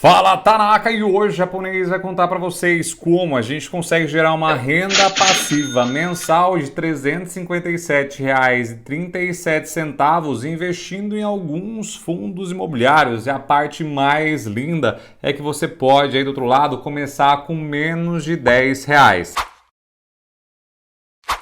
Fala, Tanaka! E hoje o japonês vai contar para vocês como a gente consegue gerar uma renda passiva mensal de R$ 357,37 investindo em alguns fundos imobiliários. E a parte mais linda é que você pode aí do outro lado começar com menos de R$ 10.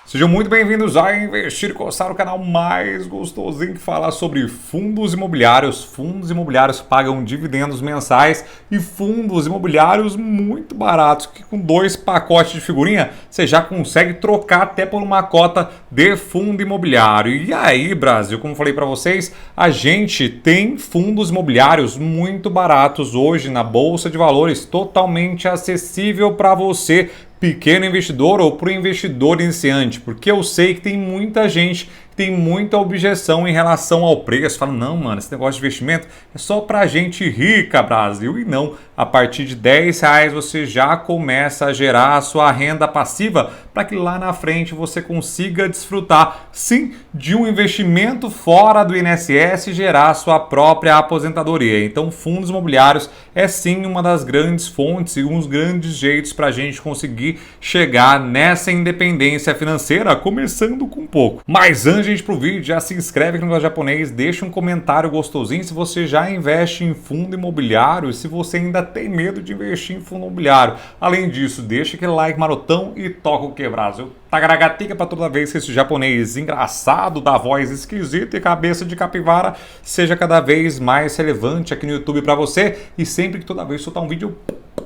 Sejam muito bem-vindos a Investir e Coçar, o canal mais gostosinho que fala sobre fundos imobiliários. Fundos imobiliários pagam dividendos mensais e fundos imobiliários muito baratos, que com 2 pacotes de figurinha você já consegue trocar até por uma cota de fundo imobiliário. E aí, Brasil, como falei para vocês, a gente tem fundos imobiliários muito baratos hoje na Bolsa de Valores, totalmente acessível para você, pequeno investidor ou para o investidor iniciante, porque eu sei que tem muita gente que tem muita objeção em relação ao preço. Fala, não, mano, esse negócio de investimento é só para gente rica, Brasil. E não, a partir de R$ 10 você já começa a gerar a sua renda passiva para que lá na frente você consiga desfrutar, sim, de um investimento fora do INSS e gerar a sua própria aposentadoria. Então, fundos imobiliários é sim uma das grandes fontes e uns grandes jeitos para a gente conseguir chegar nessa independência financeira, começando com pouco. Mas antes de a gente ir pro vídeo, já se inscreve aqui no canal japonês, deixa um comentário gostosinho se você já investe em fundo imobiliário, se você ainda tem medo de investir em fundo imobiliário. Além disso, deixa aquele like marotão e toca o que, Brasil? Tagaragatica para toda vez que esse japonês engraçado, da voz esquisita e cabeça de capivara seja cada vez mais relevante aqui no YouTube para você, e sempre que toda vez soltar um vídeo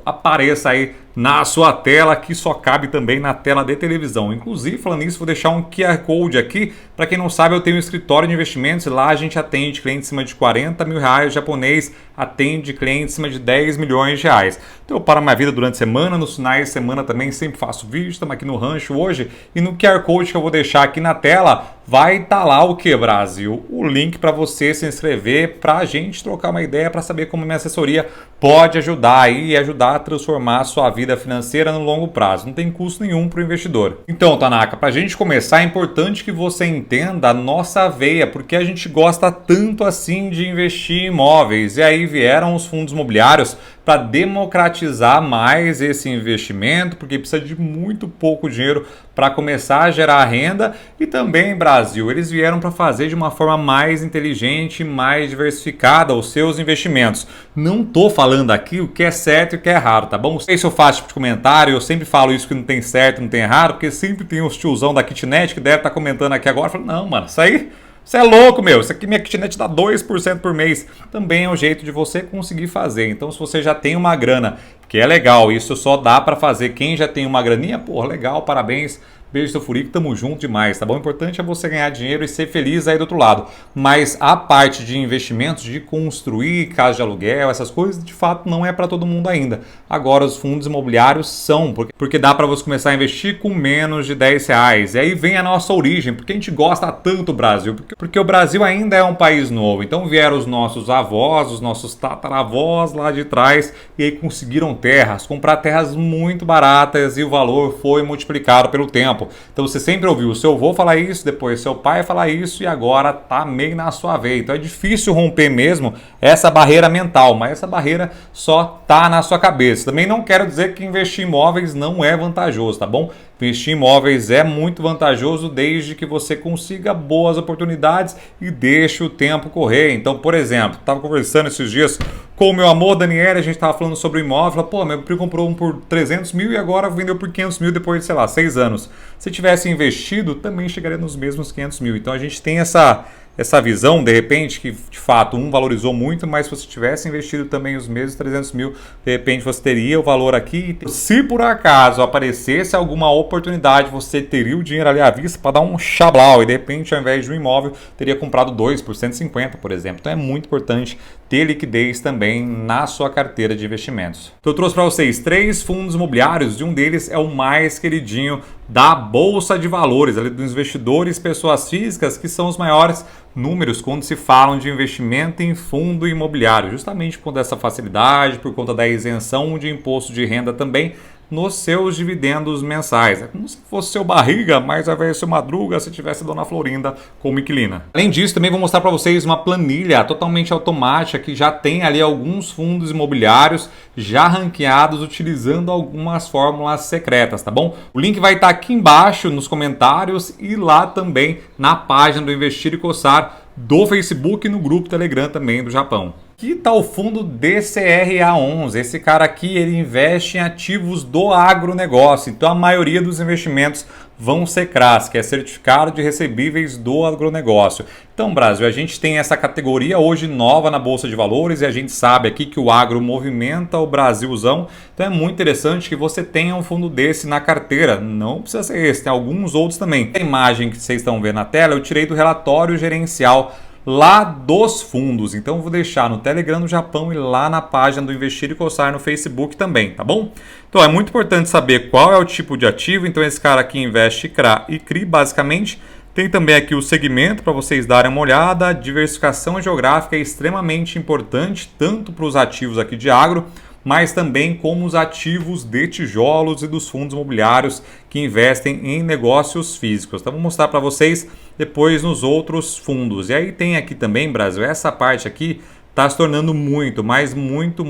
apareça aí na sua tela, que só cabe também na tela de televisão. Inclusive, falando nisso, vou deixar um QR Code aqui. Para quem não sabe, eu tenho um escritório de investimentos e lá a gente atende clientes acima de R$ 40 mil, o japonês atende clientes acima de R$ 10 milhões. Então eu paro minha vida durante a semana, nos finais de semana também sempre faço vídeo, estamos aqui no rancho hoje, e no QR Code que eu vou deixar aqui na tela vai estar lá o que, Brasil? O link para você se inscrever, para a gente trocar uma ideia, para saber como minha assessoria pode ajudar aí e ajudar a transformar a sua vida financeira no longo prazo. Não tem custo nenhum para o investidor. Então, Tanaka, para a gente começar, é importante que você entenda a nossa veia, porque a gente gosta tanto assim de investir em imóveis. E aí vieram os fundos imobiliários para democratizar mais esse investimento, porque precisa de muito pouco dinheiro para começar a gerar renda. E também, Brasil, eles vieram para fazer de uma forma mais inteligente, mais diversificada os seus investimentos. Não estou falando aqui o que é certo e o que é errado, tá bom? Não sei se eu faço tipo de comentário, eu sempre falo isso que não tem certo, não tem errado, porque sempre tem os tiozão da kitnet que deve estar comentando aqui agora, falando, não, mano, isso aí... Você é louco, meu. Isso aqui minha kitnet dá 2% por mês. Também é um jeito de você conseguir fazer. Então, se você já tem uma grana, que é legal, isso só dá para fazer quem já tem uma graninha, pô, legal, parabéns. Beijo, seu Furico, tamo junto demais, tá bom? O importante é você ganhar dinheiro e ser feliz aí do outro lado. Mas a parte de investimentos, de construir casa de aluguel, essas coisas, de fato, não é para todo mundo ainda. Agora, os fundos imobiliários são, porque dá para você começar a investir com menos de R$ 10. E aí vem a nossa origem, porque a gente gosta tanto do Brasil, porque o Brasil ainda é um país novo. Então vieram os nossos avós, os nossos tataravós lá de trás, e aí conseguiram terras, comprar terras muito baratas e o valor foi multiplicado pelo tempo. Então você sempre ouviu o seu avô falar isso, depois seu pai falar isso e agora tá meio na sua veia. Então é difícil romper mesmo essa barreira mental, mas essa barreira só tá na sua cabeça. Também não quero dizer que investir em imóveis não é vantajoso, tá bom? Investir em imóveis é muito vantajoso desde que você consiga boas oportunidades e deixe o tempo correr. Então, por exemplo, estava conversando esses dias com o meu amor Daniel, a gente estava falando sobre o imóvel, falou, pô, meu primo comprou um por 300 mil e agora vendeu por 500 mil depois de, sei lá, 6 anos. Se tivesse investido, também chegaria nos mesmos 500 mil. Então a gente tem essa visão, de repente, que de fato um valorizou muito, mas se você tivesse investido também os mesmos 300 mil, de repente você teria o valor aqui. Se por acaso aparecesse alguma oportunidade, você teria o dinheiro ali à vista para dar um chablau e de repente, ao invés de um imóvel, teria comprado 2 por 150, por exemplo. Então é muito importante ter liquidez também na sua carteira de investimentos. Então eu trouxe para vocês 3 fundos imobiliários e um deles é o mais queridinho da Bolsa de Valores, ali dos investidores, pessoas físicas, que são os maiores números quando se falam de investimento em fundo imobiliário, justamente por conta dessa facilidade, por conta da isenção de imposto de renda também. nos seus dividendos mensais. É como se fosse seu barriga, mas ao invés de seu madruga, se tivesse a Dona Florinda como inquilina. Além disso, também vou mostrar para vocês uma planilha totalmente automática que já tem ali alguns fundos imobiliários já ranqueados utilizando algumas fórmulas secretas, tá bom? O link vai estar aqui embaixo nos comentários e lá também na página do Investir e Coçar do Facebook e no grupo Telegram também do Japão. Aqui está o fundo DCRA11. Esse cara aqui ele investe em ativos do agronegócio. Então a maioria dos investimentos vão ser CRAs, que é Certificado de Recebíveis do Agronegócio. Então, Brasil, a gente tem essa categoria hoje nova na Bolsa de Valores e a gente sabe aqui que o agro movimenta o Brasilzão. Então é muito interessante que você tenha um fundo desse na carteira. Não precisa ser esse, tem alguns outros também. A imagem que vocês estão vendo na tela eu tirei do relatório gerencial lá dos fundos. Então eu vou deixar no Telegram do Japão e lá na página do Investir e Coçar no Facebook também, tá bom? Então é muito importante saber qual é o tipo de ativo. Então esse cara aqui investe CRA e CRI basicamente. Tem também aqui o segmento para vocês darem uma olhada. A diversificação geográfica é extremamente importante, tanto para os ativos aqui de agro, mas também como os ativos de tijolos e dos fundos imobiliários que investem em negócios físicos. Então vou mostrar para vocês depois nos outros fundos. E aí tem aqui também, Brasil, essa parte aqui está se tornando muito, mas muito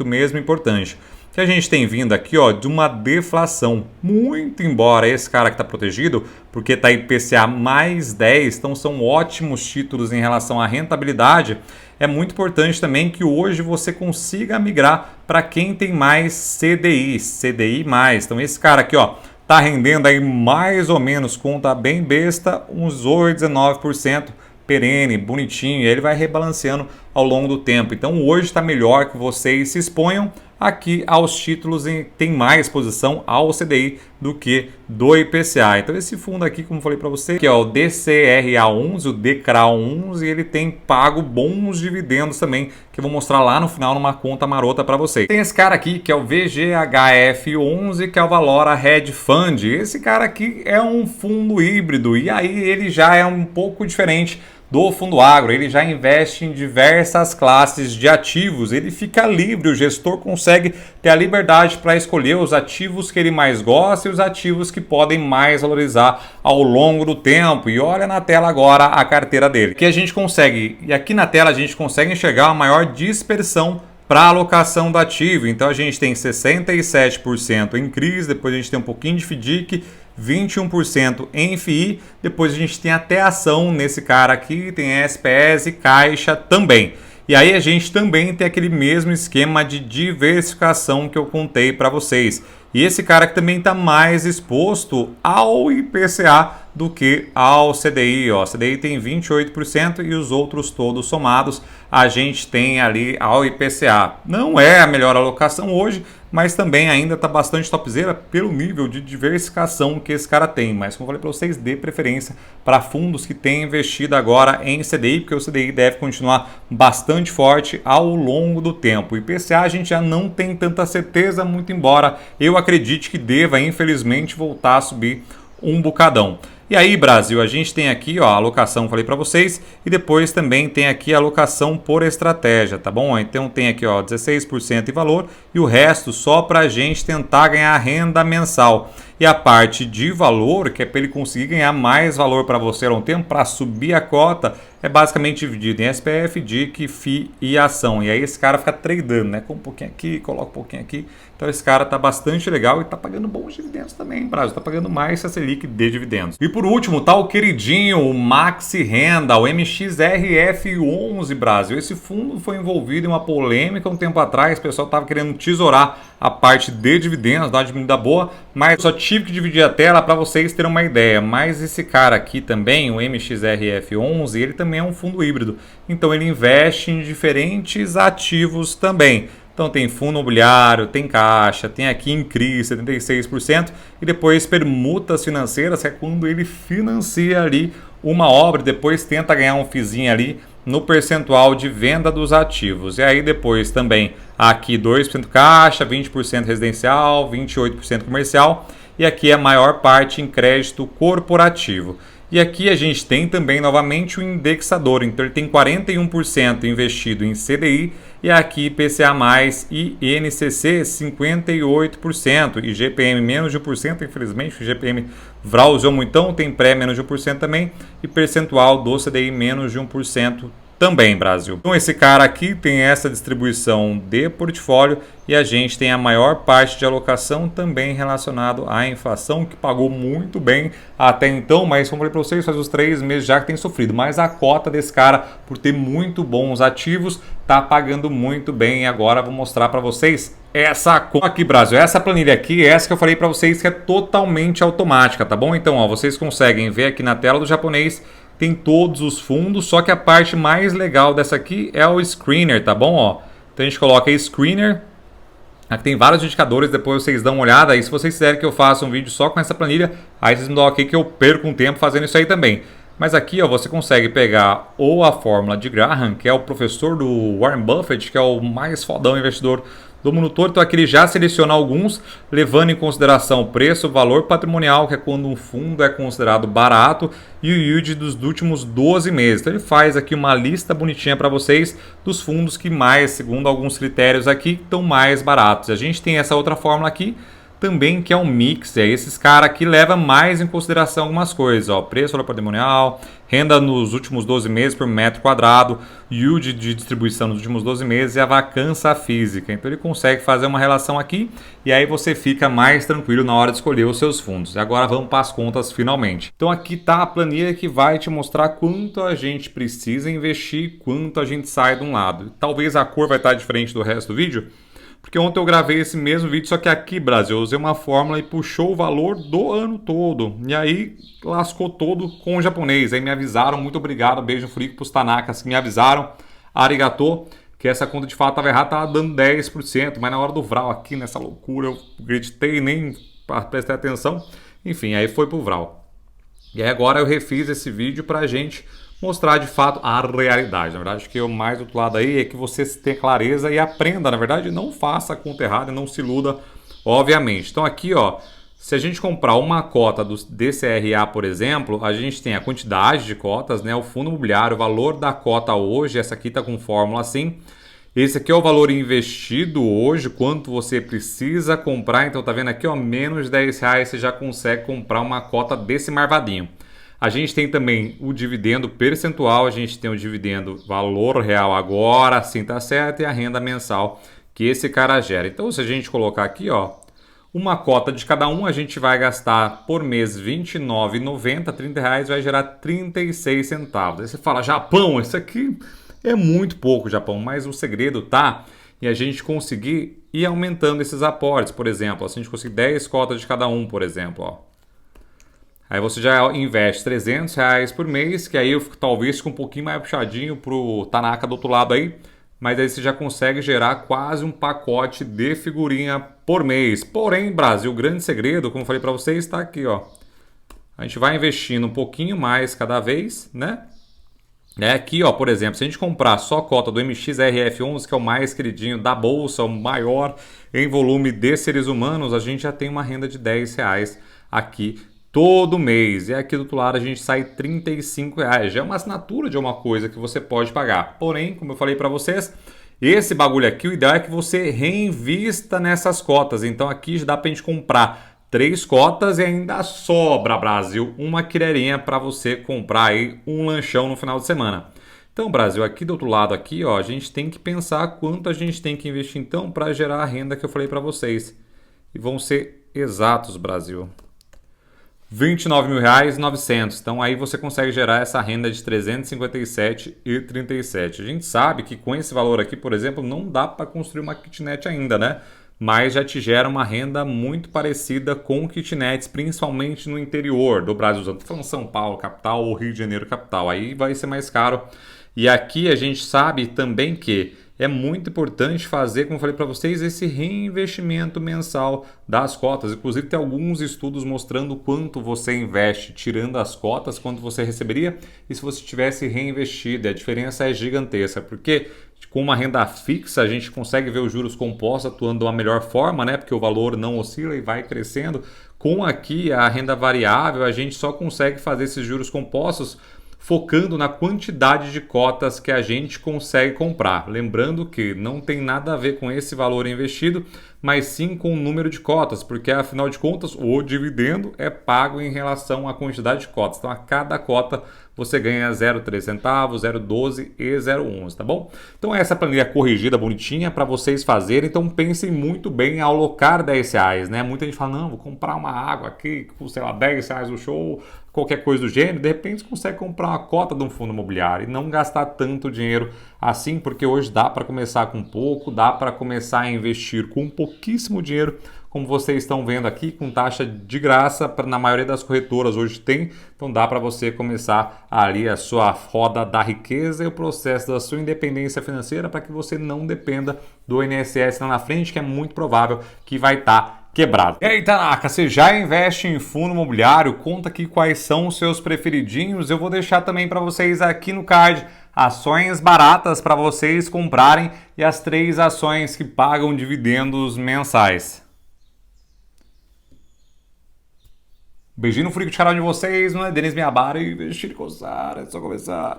mesmo importante. Que a gente tem vindo aqui ó, de uma deflação, muito embora esse cara que está protegido, porque está IPCA mais 10, então são ótimos títulos em relação à rentabilidade. É muito importante também que hoje você consiga migrar para quem tem mais CDI mais. Então esse cara aqui ó, tá rendendo aí mais ou menos, conta bem besta, uns 8, 19%. Perene, bonitinho, e ele vai rebalanceando ao longo do tempo. Então hoje está melhor que vocês se exponham aqui aos títulos e tem mais exposição ao CDI do que do IPCA. Então esse fundo aqui, como falei para você, que é o DCRA11, o DCRA11, e ele tem pago bons dividendos também, que eu vou mostrar lá no final numa conta marota para vocês. Tem esse cara aqui que é o VGHF11, que é o Valora Hedge Fund. Esse cara aqui é um fundo híbrido e aí ele já é um pouco diferente do fundo agro, ele já investe em diversas classes de ativos, ele fica livre, o gestor consegue ter a liberdade para escolher os ativos que ele mais gosta e os ativos que podem mais valorizar ao longo do tempo. E olha na tela agora a carteira dele, que a gente consegue, e aqui na tela a gente consegue enxergar a maior dispersão para a alocação do ativo. Então a gente tem 67% em CRIs, depois a gente tem um pouquinho de FDIC, 21% em FI, depois a gente tem até ação nesse cara aqui, tem SPS e Caixa também. E aí a gente também tem aquele mesmo esquema de diversificação que eu contei para vocês. E esse cara que também está mais exposto ao IPCA do que ao CDI. Ó. CDI tem 28% e os outros todos somados a gente tem ali ao IPCA. Não é a melhor alocação hoje, mas também ainda está bastante topzera pelo nível de diversificação que esse cara tem. Mas como eu falei para vocês, dê preferência para fundos que têm investido agora em CDI, porque o CDI deve continuar bastante forte ao longo do tempo. O IPCA a gente já não tem tanta certeza, muito embora eu acredite que deva, infelizmente, voltar a subir um bocadão. E aí, Brasil, a gente tem aqui ó, a alocação, falei para vocês, e depois também tem aqui a alocação por estratégia, tá bom? Então tem aqui ó, 16% em valor e o resto só para a gente tentar ganhar renda mensal. E a parte de valor, que é para ele conseguir ganhar mais valor para você ao longo do tempo, para subir a cota, é basicamente dividido em SPF, DIC, FI e ação. E aí esse cara fica tradando, né? Com um pouquinho aqui, coloca um pouquinho aqui. Então esse cara tá bastante legal e tá pagando bons dividendos também, Brasil. Tá pagando mais se a Selic de dividendos. E por último, tá o queridinho, o Maxi Renda, o MXRF11, Brasil. Esse fundo foi envolvido em uma polêmica um tempo atrás. O pessoal tava querendo tesourar a parte de dividendos, dar uma diminuída boa, mas só tive que dividir a tela para vocês terem uma ideia. Mas esse cara aqui também, o MXRF11, ele também é um fundo híbrido. Então ele investe em diferentes ativos também. Então tem fundo imobiliário, tem caixa, tem aqui em CRI 76% e depois permutas financeiras, que é quando ele financia ali uma obra e depois tenta ganhar um fizinho ali no percentual de venda dos ativos. E aí depois também aqui 2% caixa, 20% residencial, 28% comercial e aqui a maior parte em crédito corporativo. E aqui a gente tem também novamente o indexador, então ele tem 41% investido em CDI e aqui IPCA+, e INCC 58% e GPM menos de 1%, infelizmente o GPM vral muitão, tem pré menos de 1% também e percentual do CDI menos de 1% também, Brasil. Então esse cara aqui tem essa distribuição de portfólio e a gente tem a maior parte de alocação também relacionado à inflação, que pagou muito bem até então, mas como eu falei para vocês, faz uns 3 meses já que tem sofrido. Mas a cota desse cara, por ter muito bons ativos, tá pagando muito bem. E agora vou mostrar para vocês essa conta aqui, Brasil. Essa planilha aqui, essa que eu falei para vocês que é totalmente automática, tá bom? Então, ó, vocês conseguem ver aqui na tela do japonês, tem todos os fundos, só que a parte mais legal dessa aqui é o screener, tá bom? Ó, então a gente coloca aí screener, aqui tem vários indicadores, depois vocês dão uma olhada, e se vocês quiserem que eu faça um vídeo só com essa planilha, aí vocês me dão aqui que eu perco um tempo fazendo isso aí também. Mas aqui ó, você consegue pegar ou a fórmula de Graham, que é o professor do Warren Buffett, que é o mais fodão investidor do mundo todo. Então aqui ele já seleciona alguns, levando em consideração o preço, o valor patrimonial, que é quando um fundo é considerado barato, e o yield dos últimos 12 meses. Então ele faz aqui uma lista bonitinha para vocês dos fundos que mais, segundo alguns critérios aqui, estão mais baratos. A gente tem essa outra fórmula aqui também, que é um mix, esses caras aqui levam mais em consideração algumas coisas, ó, preço, valor patrimonial, renda nos últimos 12 meses por metro quadrado, yield de distribuição nos últimos 12 meses e a vacância física. Então ele consegue fazer uma relação aqui e aí você fica mais tranquilo na hora de escolher os seus fundos. E agora vamos para as contas finalmente. Então aqui está a planilha que vai te mostrar quanto a gente precisa investir, quanto a gente sai de um lado. Talvez a cor vai estar diferente do resto do vídeo, porque ontem eu gravei esse mesmo vídeo, só que aqui, Brasil, eu usei uma fórmula e puxou o valor do ano todo. E aí lascou todo com o japonês. Aí me avisaram, muito obrigado, beijo frio para os Tanakas que me avisaram, arigato, que essa conta de fato estava errada, estava dando 10%. Mas na hora do Vral aqui, nessa loucura, eu acreditei, nem prestei atenção. Enfim, aí foi pro Vral. E aí agora eu refiz esse vídeo para a gente mostrar de fato a realidade. Na verdade, acho que o mais do outro lado aí é que você tenha clareza e aprenda. Na verdade, não faça a conta errada e não se iluda, obviamente. Então aqui, ó, se a gente comprar uma cota do DCRA, por exemplo, a gente tem a quantidade de cotas, né, o fundo imobiliário, o valor da cota hoje, essa aqui está com fórmula assim. Esse aqui é o valor investido hoje, quanto você precisa comprar. Então tá vendo aqui, ó, menos de R$10 você já consegue comprar uma cota desse marvadinho. A gente tem também o dividendo percentual, a gente tem o dividendo valor real agora, sim tá certo, e a renda mensal que esse cara gera. Então se a gente colocar aqui, ó, uma cota de cada um, a gente vai gastar por mês R$29,90, R$30 vai gerar 36 centavos. Aí você fala, Japão, isso aqui é muito pouco, Japão, mas o segredo tá em a gente conseguir ir aumentando esses aportes. Por exemplo, se a gente conseguir 10 cotas de cada um, por exemplo, ó. Aí você já investe R$300 por mês, que aí eu fico talvez com um pouquinho mais puxadinho pro Tanaka do outro lado aí, mas aí você já consegue gerar quase um pacote de figurinha por mês. Porém, Brasil, o grande segredo, como eu falei para vocês, está aqui, ó. A gente vai investindo um pouquinho mais cada vez, né? Aqui, ó, por exemplo, se a gente comprar só cota do MXRF11, que é o mais queridinho da bolsa, o maior em volume de seres humanos, a gente já tem uma renda de R$10 aqui todo mês. E aqui do outro lado a gente sai R$35. Já é uma assinatura de uma coisa que você pode pagar. Porém, como eu falei para vocês, esse bagulho aqui, o ideal é que você reinvista nessas cotas. Então aqui já dá para a gente comprar 3 cotas e ainda sobra, Brasil, uma quireirinha para você comprar aí um lanchão no final de semana. Então, Brasil, aqui do outro lado aqui, ó, a gente tem que pensar quanto a gente tem que investir então para gerar a renda que eu falei para vocês. E vão ser exatos, Brasil. R$29.900. Então aí você consegue gerar essa renda de 357,37. A gente sabe que com esse valor aqui, por exemplo, não dá para construir uma kitnet ainda, né? Mas já te gera uma renda muito parecida com kitnets, principalmente no interior do Brasil. Estou falando São Paulo, capital, ou Rio de Janeiro, capital. Aí vai ser mais caro. E aqui a gente sabe também que é muito importante fazer, como eu falei para vocês, esse reinvestimento mensal das cotas. Inclusive tem alguns estudos mostrando quanto você investe tirando as cotas, quanto você receberia e se você tivesse reinvestido. A diferença é gigantesca, porque com uma renda fixa a gente consegue ver os juros compostos atuando da melhor forma, né? Porque o valor não oscila e vai crescendo. Com aqui a renda variável, a gente só consegue fazer esses juros compostos focando na quantidade de cotas que a gente consegue comprar. Lembrando que não tem nada a ver com esse valor investido, mas sim com o número de cotas, porque afinal de contas o dividendo é pago em relação à quantidade de cotas. Então a cada cota você ganha 0,3 centavos, 0,12 e 0,11, tá bom? Então essa planilha corrigida, bonitinha, para vocês fazerem. Então pensem muito bem em alocar R$10, né? Muita gente fala, não, vou comprar uma água aqui, sei lá, R$10 o show, qualquer coisa do gênero. De repente você consegue comprar uma cota de um fundo imobiliário e não gastar tanto dinheiro assim, porque hoje dá para começar com pouco, dá para começar a investir com pouquíssimo dinheiro, como vocês estão vendo aqui, com taxa de graça, na maioria das corretoras hoje tem, então dá para você começar ali a sua roda da riqueza e o processo da sua independência financeira para que você não dependa do INSS lá na frente, que é muito provável que vai estar quebrado. E aí, Tanaka, você já investe em fundo imobiliário? Conta aqui quais são os seus preferidinhos. Eu vou deixar também para vocês aqui no card ações baratas para vocês comprarem e as 3 ações que pagam dividendos mensais. Beijinho no furico de canal de vocês, não é Denis Miyabara e investir e coçar, é só começar.